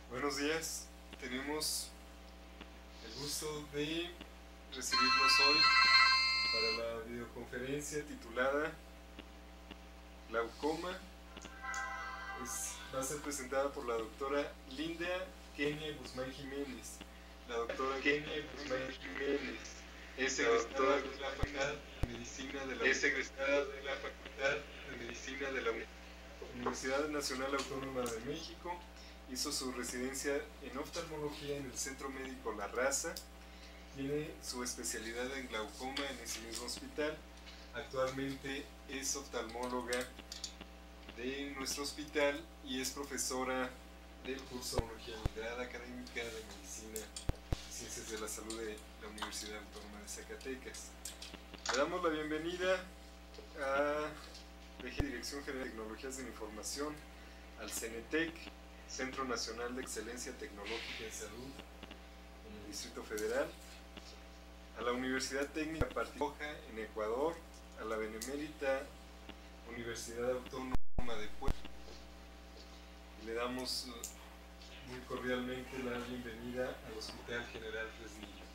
Buenos días, tenemos el gusto de recibirnos hoy para la videoconferencia titulada Glaucoma. Va a ser presentada por la doctora Linda Kenia Guzmán Jiménez. La doctora Kenia Guzmán Jiménez es egresada de la Facultad de Medicina de la Universidad Nacional Autónoma de México. Hizo su residencia en oftalmología en el Centro Médico La Raza. Tiene su especialidad en glaucoma en ese mismo hospital. Actualmente es oftalmóloga de nuestro hospital y es profesora del curso de oftalmología en la grada académica de Medicina y Ciencias de la Salud de la Universidad Autónoma de Zacatecas. Le damos la bienvenida a la Dirección General de Tecnologías de la Información, al CENETEC, Centro Nacional de Excelencia Tecnológica en Salud en el Distrito Federal, a la Universidad Técnica Partidoja en Ecuador, a la Benemérita Universidad Autónoma de Puebla. Y le damos muy cordialmente la bienvenida al Hospital General Fresnillo.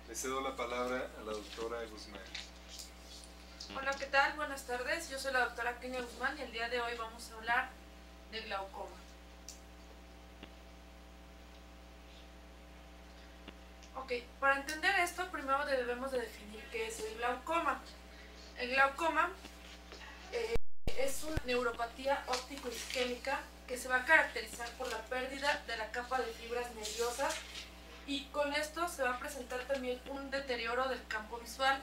Le cedo la palabra a la doctora Guzmán. Hola, ¿qué tal? Buenas tardes. Yo soy la doctora Kenia Guzmán y el día de hoy vamos a hablar de glaucoma. Ok, para entender esto, primero debemos de definir qué es el glaucoma. El glaucoma es una neuropatía óptico-isquémica que se va a caracterizar por la pérdida de la capa de fibras nerviosas y con esto se va a presentar también un deterioro del campo visual.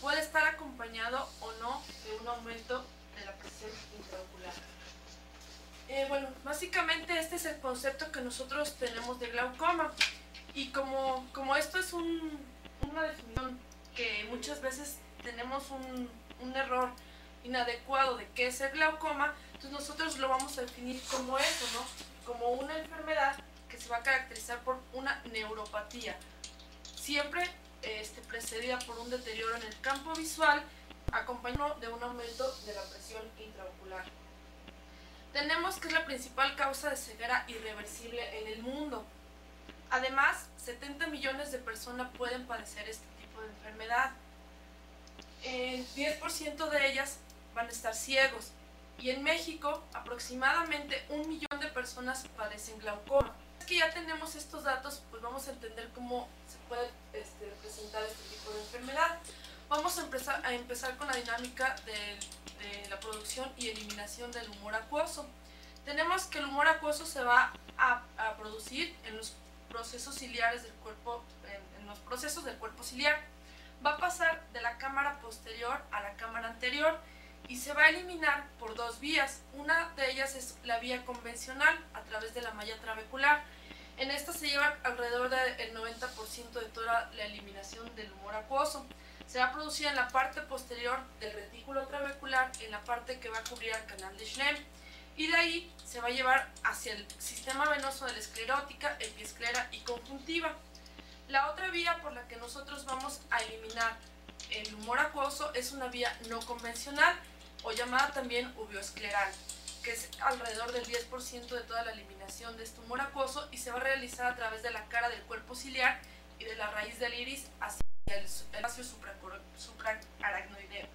Puede estar acompañado o no de un aumento de la presión intraocular. Bueno, básicamente este es el concepto que nosotros tenemos de glaucoma. Y como esto es una definición que muchas veces tenemos un error inadecuado de qué es el glaucoma, entonces nosotros lo vamos a definir como eso, ¿no? Como una enfermedad que se va a caracterizar por una neuropatía, siempre precedida por un deterioro en el campo visual, acompañado de un aumento de la presión intraocular. Tenemos que es la principal causa de ceguera irreversible en el mundo. Además, 70 millones de personas pueden padecer este tipo de enfermedad. El 10% de ellas van a estar ciegos. Y en México, aproximadamente 1 millón de personas padecen glaucoma. Es que ya tenemos estos datos, pues vamos a entender cómo se puede presentar este tipo de enfermedad. Vamos a empezar con la dinámica de la producción y eliminación del humor acuoso. Tenemos que el humor acuoso se va a producir en los procesos ciliares del cuerpo, en los procesos del cuerpo ciliar. Va a pasar de la cámara posterior a la cámara anterior y se va a eliminar por dos vías. Una de ellas es la vía convencional a través de la malla trabecular. En esta se lleva alrededor del 90% de toda la eliminación del humor acuoso. Se va a producir en la parte posterior del retículo trabecular, en la parte que va a cubrir el canal de Schlemm. Y de ahí se va a llevar hacia el sistema venoso de la esclerótica, epiesclera y conjuntiva. La otra vía por la que nosotros vamos a eliminar el humor acuoso es una vía no convencional o llamada también uveoescleral, que es alrededor del 10% de toda la eliminación de este humor acuoso y se va a realizar a través de la cara del cuerpo ciliar y de la raíz del iris hacia el espacio supraaracnoideo.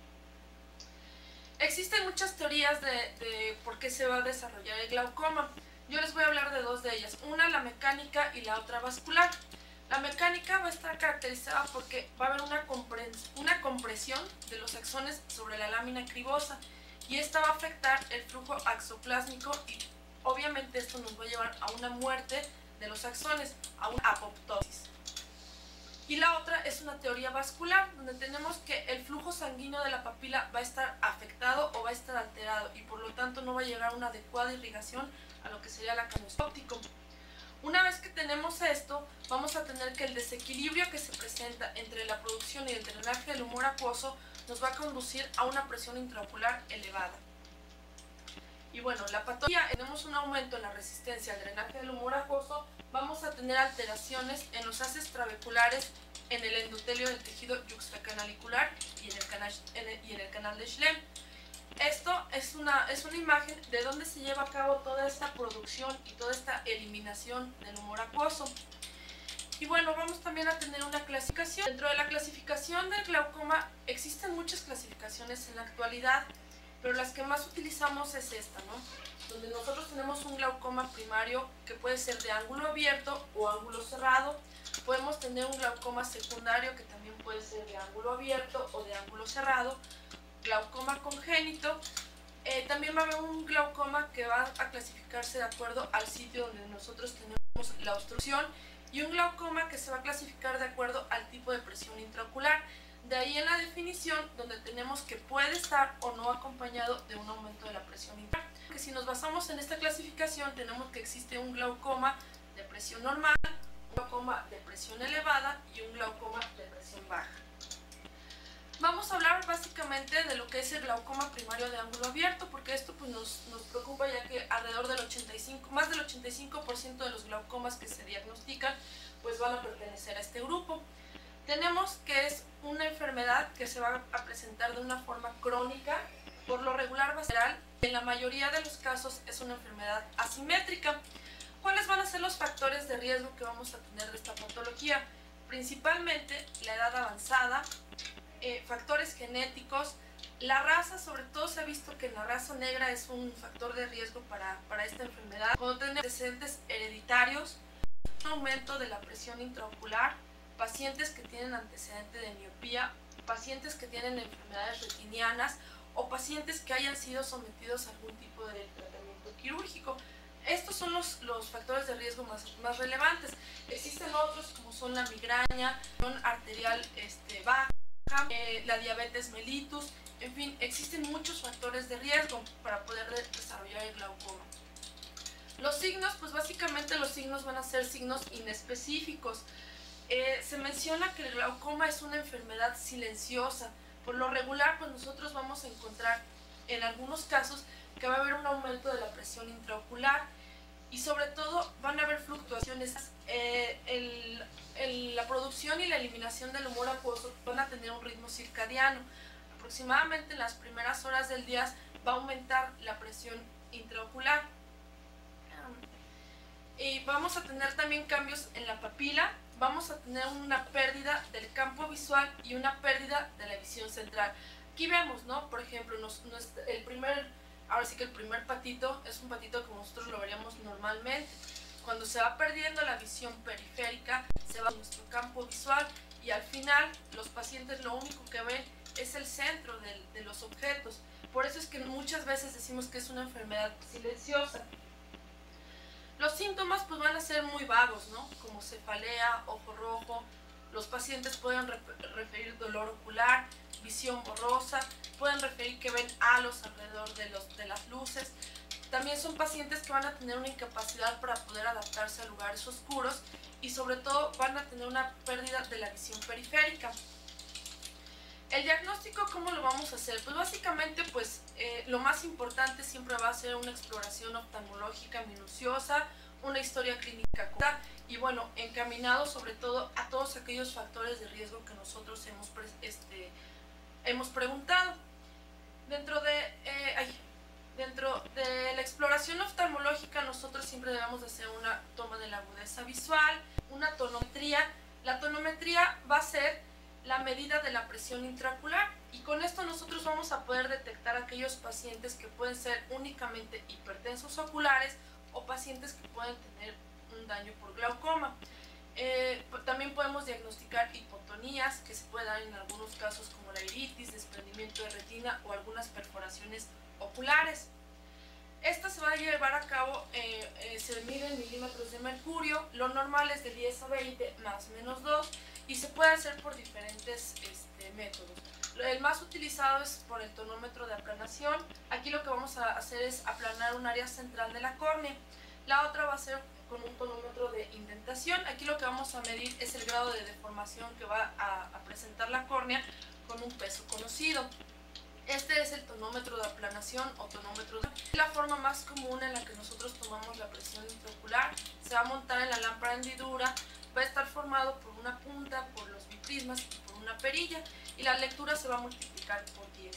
Existen muchas teorías de por qué se va a desarrollar el glaucoma. Yo les voy a hablar de dos de ellas, una la mecánica y la otra vascular. La mecánica va a estar caracterizada porque va a haber una compresión de los axones sobre la lámina cribosa y esta va a afectar el flujo axoplásmico y obviamente esto nos va a llevar a una muerte de los axones, a una apoptosis. Y la otra es una teoría vascular, donde tenemos que el flujo sanguíneo de la papila va a estar afectado o va a estar alterado y por lo tanto no va a llegar a una adecuada irrigación a lo que sería la canal óptico. Una vez que tenemos esto, vamos a tener que el desequilibrio que se presenta entre la producción y el drenaje del humor acuoso nos va a conducir a una presión intraocular elevada. Y bueno, la patología, tenemos un aumento en la resistencia al drenaje del humor acuoso, vamos a tener alteraciones en los haces trabeculares, en el endotelio del tejido yuxtacanalicular y en el canal de Schlemm. Esto es una imagen de dónde se lleva a cabo toda esta producción y toda esta eliminación del humor acuoso. Y bueno, vamos también a tener una clasificación. Dentro de la clasificación del glaucoma existen muchas clasificaciones en la actualidad, pero las que más utilizamos es esta, ¿no? Donde nosotros tenemos un glaucoma primario que puede ser de ángulo abierto o ángulo cerrado. Podemos tener un glaucoma secundario que también puede ser de ángulo abierto o de ángulo cerrado. Glaucoma congénito, también va a haber un glaucoma que va a clasificarse de acuerdo al sitio donde nosotros tenemos la obstrucción, y un glaucoma que se va a clasificar de acuerdo al tipo de presión intraocular. De ahí en la definición donde tenemos que puede estar o no acompañado de un aumento de la presión intraocular. Que si nos basamos en esta clasificación, tenemos que existe un glaucoma de presión normal, un glaucoma de presión elevada y un glaucoma de presión baja. Vamos a hablar básicamente de lo que es el glaucoma primario de ángulo abierto, porque esto pues, nos preocupa, ya que alrededor del más del 85% de los glaucomas que se diagnostican pues van a pertenecer a este grupo. Tenemos que es una enfermedad que se va a presentar de una forma crónica, por lo regular basal, en la mayoría de los casos es una enfermedad asimétrica. ¿Cuáles van a ser los factores de riesgo que vamos a tener de esta patología? Principalmente la edad avanzada, factores genéticos, la raza. Sobre todo se ha visto que la raza negra es un factor de riesgo para esta enfermedad. Cuando tenemos antecedentes hereditarios, un aumento de la presión intraocular, pacientes que tienen antecedente de miopía, pacientes que tienen enfermedades retinianas o pacientes que hayan sido sometidos a algún tipo de tratamiento quirúrgico. Estos son los factores de riesgo más relevantes. Existen otros como son la migraña, arterial baja, la diabetes mellitus, en fin, existen muchos factores de riesgo para poder desarrollar el glaucoma. Los signos, pues básicamente los signos van a ser signos inespecíficos. Se menciona que el glaucoma es una enfermedad silenciosa. Por lo regular, pues nosotros vamos a encontrar en algunos casos que va a haber un aumento de la presión intraocular y sobre todo van a haber fluctuaciones. La producción y la eliminación del humor acuoso van a tener un ritmo circadiano. Aproximadamente en las primeras horas del día va a aumentar la presión intraocular. Y vamos a tener también cambios en la papila, vamos a tener una pérdida del campo visual y una pérdida de la visión central. Aquí vemos, ¿no? Por ejemplo, ahora sí que el primer patito es un patito como nosotros lo veríamos normalmente. Cuando se va perdiendo la visión periférica, se va a nuestro campo visual y al final los pacientes lo único que ven es el centro de los objetos. Por eso es que muchas veces decimos que es una enfermedad silenciosa. Los síntomas pues van a ser muy vagos, ¿no? Como cefalea, ojo rojo. Los pacientes pueden referir dolor ocular, visión borrosa, pueden referir que ven halos alrededor de las luces. También son pacientes que van a tener una incapacidad para poder adaptarse a lugares oscuros y sobre todo van a tener una pérdida de la visión periférica. El diagnóstico, ¿cómo lo vamos a hacer? Pues básicamente lo más importante siempre va a ser una exploración oftalmológica minuciosa, una historia clínica corta y bueno, encaminado sobre todo a todos aquellos factores de riesgo que nosotros hemos preguntado. Dentro de la exploración oftalmológica nosotros siempre debemos de hacer una toma de la agudeza visual, una tonometría. La tonometría va a ser la medida de la presión intraocular y con esto nosotros vamos a poder detectar aquellos pacientes que pueden ser únicamente hipertensos oculares o pacientes que pueden tener un daño por glaucoma. También podemos diagnosticar hipotonías que se pueden dar en algunos casos como la iritis, desprendimiento de retina o algunas perforaciones oculares. Esta se va a llevar a cabo, se mide en milímetros de mercurio, lo normal es de 10 a 20 más o menos 2 y se puede hacer por diferentes métodos. El más utilizado es por el tonómetro de aplanación. Aquí lo que vamos a hacer es aplanar un área central de la córnea. La otra va a ser con un tonómetro de indentación. Aquí lo que vamos a medir es el grado de deformación que va a presentar la córnea con un peso conocido. Este es el tonómetro de aplanación o tonómetro de... La forma más común en la que nosotros tomamos la presión intraocular. Se va a montar en la lámpara de hendidura, va a estar formado por una punta, por los biprismas y por una perilla, y la lectura se va a multiplicar por 10.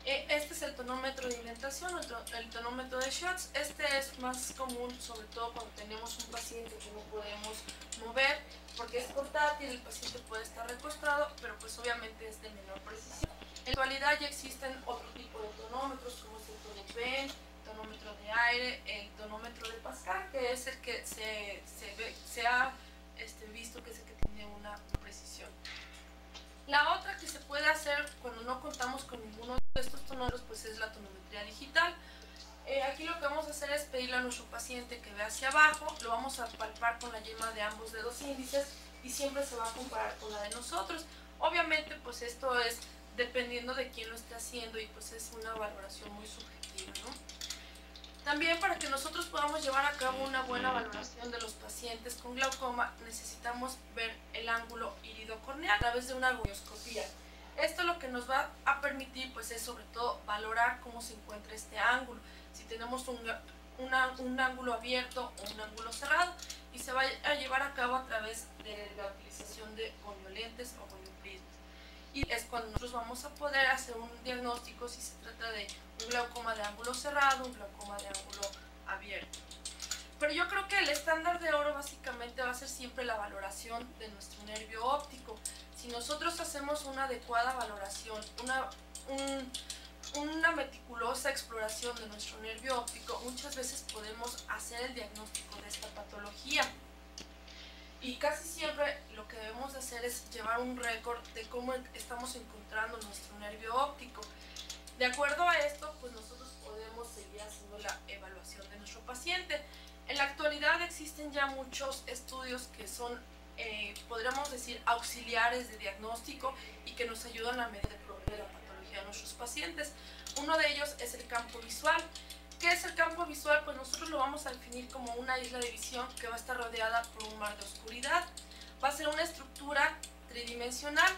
Este es el tonómetro de indentación, el tonómetro de Schatz. Este es más común, sobre todo cuando tenemos un paciente que no podemos mover, porque es portátil, el paciente puede estar recostado, pero pues obviamente es de menor precisión. En la actualidad ya existen otro tipo de tonómetros, como es el Tonopen, tonómetro de aire, el tonómetro de Pascal, que es el que se ha visto que es el que tiene una precisión. La otra que se puede hacer cuando no contamos con ninguno de estos tonómetros, pues es la tonometría digital. Aquí lo que vamos a hacer es pedirle a nuestro paciente que vea hacia abajo, lo vamos a palpar con la yema de ambos dedos índices y siempre se va a comparar con la de nosotros. Obviamente pues esto es dependiendo de quién lo esté haciendo y pues es una valoración muy subjetiva, ¿no? También para que nosotros podamos llevar a cabo una buena valoración de los pacientes con glaucoma necesitamos ver el ángulo iridocorneal a través de una gonioscopía. Esto lo que nos va a permitir pues es sobre todo valorar cómo se encuentra este ángulo, si tenemos un ángulo abierto o un ángulo cerrado, y se va a llevar a cabo a través de la utilización de goniolentes o gonioprismas. Y es cuando nosotros vamos a poder hacer un diagnóstico si se trata de un glaucoma de ángulo cerrado, un glaucoma de ángulo abierto. Pero yo creo que el estándar de oro básicamente va a ser siempre la valoración de nuestro nervio óptico. Si nosotros hacemos una adecuada valoración, una meticulosa exploración de nuestro nervio óptico, muchas veces podemos hacer el diagnóstico de esta patología. Y casi siempre lo que debemos hacer es llevar un récord de cómo estamos encontrando nuestro nervio óptico. De acuerdo a esto, pues nosotros podemos seguir haciendo la evaluación de nuestro paciente. En la actualidad existen ya muchos estudios que son, podríamos decir, auxiliares de diagnóstico y que nos ayudan a medir el progreso de la patología de nuestros pacientes. Uno de ellos es el campo visual. ¿Qué es el campo visual? Pues nosotros lo vamos a definir como una isla de visión que va a estar rodeada por un mar de oscuridad. Va a ser una estructura tridimensional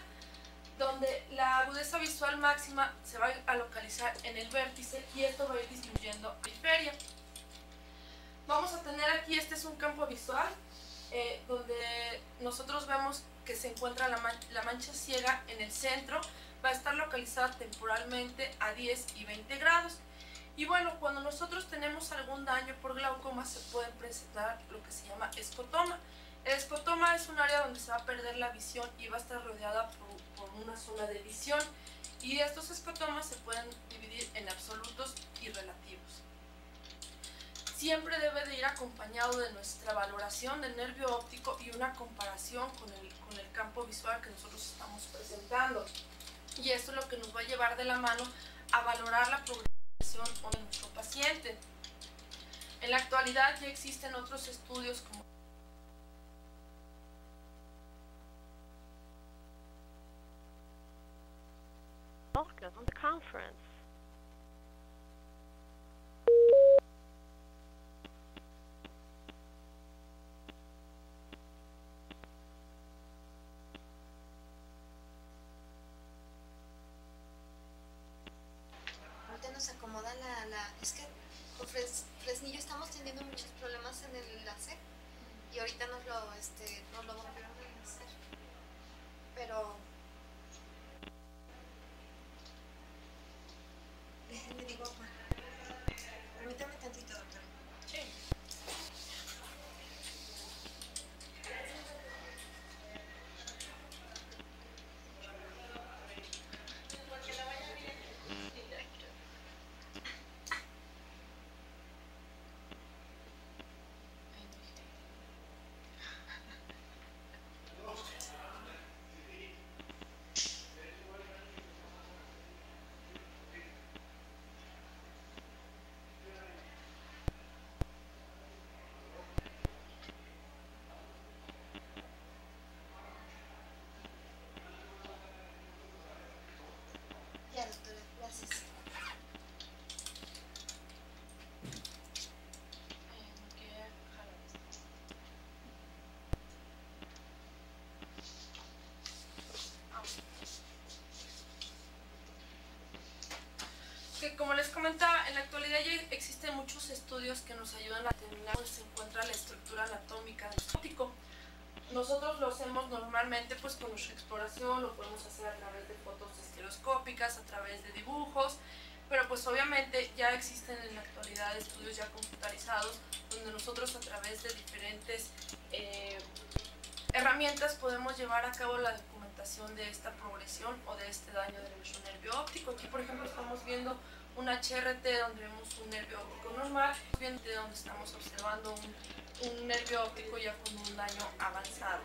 donde la agudeza visual máxima se va a localizar en el vértice y esto va a ir disminuyendo a la periferia. Vamos a tener aquí, este es un campo visual donde nosotros vemos que se encuentra la mancha ciega en el centro, va a estar localizada temporalmente a 10 y 20 grados. Y bueno, cuando nosotros tenemos algún daño por glaucoma se puede presentar lo que se llama escotoma. El escotoma es un área donde se va a perder la visión y va a estar rodeada por una zona de visión. Y estos escotomas se pueden dividir en absolutos y relativos. Siempre debe de ir acompañado de nuestra valoración del nervio óptico y una comparación con el campo visual que nosotros estamos presentando. Y esto es lo que nos va a llevar de la mano a valorar la progresión de nuestro paciente. En la actualidad ya existen otros estudios como Welcome on the conference. Ahorita nos acomoda es que con Fresnillo estamos teniendo muchos problemas en el láser y ahorita nos lo volvieron a hacer. Pero déjenme digo, permítame tantito, doctora. Sí. les comentaba, en la actualidad ya existen muchos estudios que nos ayudan a determinar dónde se encuentra la estructura anatómica del óptico. Nosotros lo hacemos normalmente pues con nuestra exploración, lo podemos hacer a través de fotos estereoscópicas, a través de dibujos, pero pues obviamente ya existen en la actualidad estudios ya computarizados donde nosotros a través de diferentes herramientas podemos llevar a cabo la documentación de esta progresión o de este daño de nuestro nervio óptico. Aquí por ejemplo estamos viendo un HRT donde vemos un nervio óptico normal, donde estamos observando un nervio óptico ya con un daño avanzado.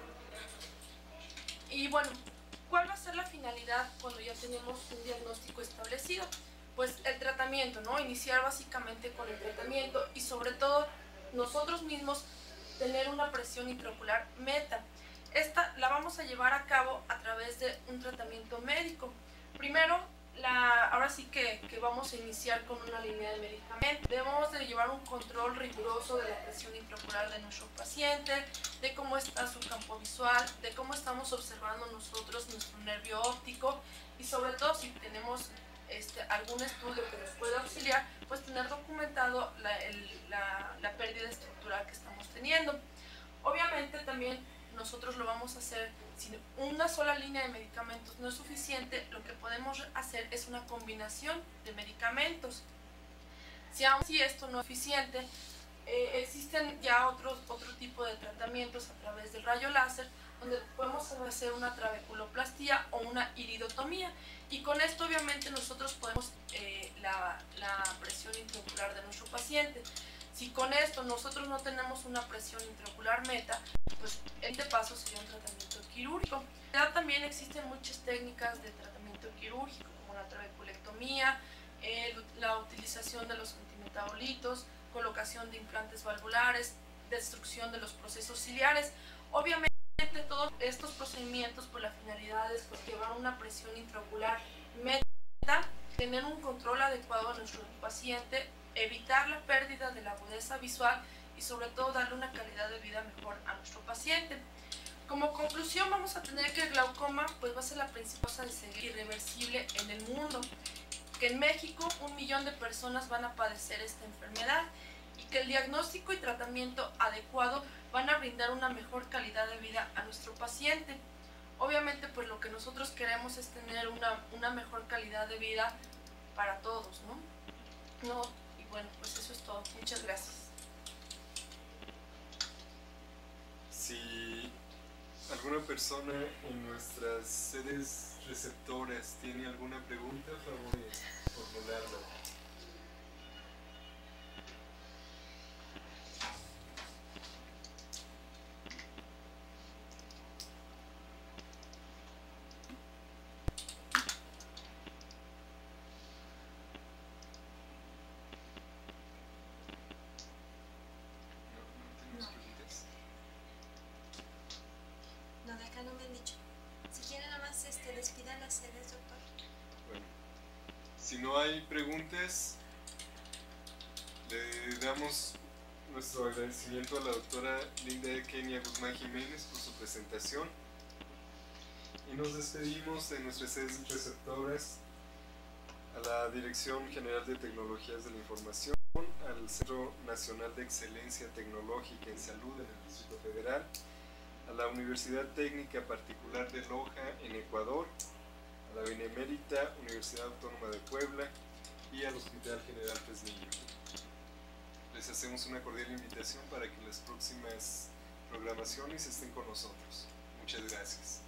Y bueno, ¿cuál va a ser la finalidad cuando ya tenemos un diagnóstico establecido? Pues el tratamiento, ¿no? Iniciar básicamente con el tratamiento y sobre todo nosotros mismos tener una presión intraocular meta. Esta la vamos a llevar a cabo a través de un tratamiento médico. Primero, ahora sí que vamos a iniciar con una línea de medicamentos. Debemos de llevar un control riguroso de la presión intraocular de nuestro paciente, de cómo está su campo visual, de cómo estamos observando nosotros nuestro nervio óptico y sobre todo si tenemos algún estudio que nos pueda auxiliar, pues tener documentado la pérdida estructural que estamos teniendo. Obviamente también nosotros lo vamos a hacer, si una sola línea de medicamentos no es suficiente, lo que podemos hacer es una combinación de medicamentos. Si aún así esto no es suficiente, existen ya otro tipo de tratamientos a través del rayo láser, donde podemos hacer una trabeculoplastía o una iridotomía, y con esto obviamente nosotros podemos la presión intraocular de nuestro paciente. Si con esto nosotros no tenemos una presión intraocular meta, pues el siguiente paso sería un tratamiento quirúrgico. Ya también existen muchas técnicas de tratamiento quirúrgico, como la trabeculectomía, la utilización de los antimetabolitos, colocación de implantes valvulares, destrucción de los procesos ciliares. Obviamente todos estos procedimientos por la finalidad es pues, llevar una presión intraocular meta, tener un control adecuado a nuestro paciente, evitar la pérdida de la agudeza visual y sobre todo darle una calidad de vida mejor a nuestro paciente. Como conclusión vamos a tener que el glaucoma pues va a ser la principal causa de ceguera irreversible en el mundo, que en México 1 millón de personas van a padecer esta enfermedad y que el diagnóstico y tratamiento adecuado van a brindar una mejor calidad de vida a nuestro paciente. Obviamente pues lo que nosotros queremos es tener una mejor calidad de vida para todos, ¿no? Y bueno, pues eso es todo. Muchas gracias. Si alguna persona en nuestras sedes receptoras tiene alguna pregunta, por favor de formularla. Si no hay preguntas, le damos nuestro agradecimiento a la doctora Linda Kenia Guzmán Jiménez por su presentación y nos despedimos de nuestras sedes receptoras, a la Dirección General de Tecnologías de la Información, al Centro Nacional de Excelencia Tecnológica en Salud en el Distrito Federal, a la Universidad Técnica Particular de Loja en Ecuador, a la Benemérita Universidad Autónoma de Puebla y al Hospital General Fresnillo. Les hacemos una cordial invitación para que las próximas programaciones estén con nosotros. Muchas gracias.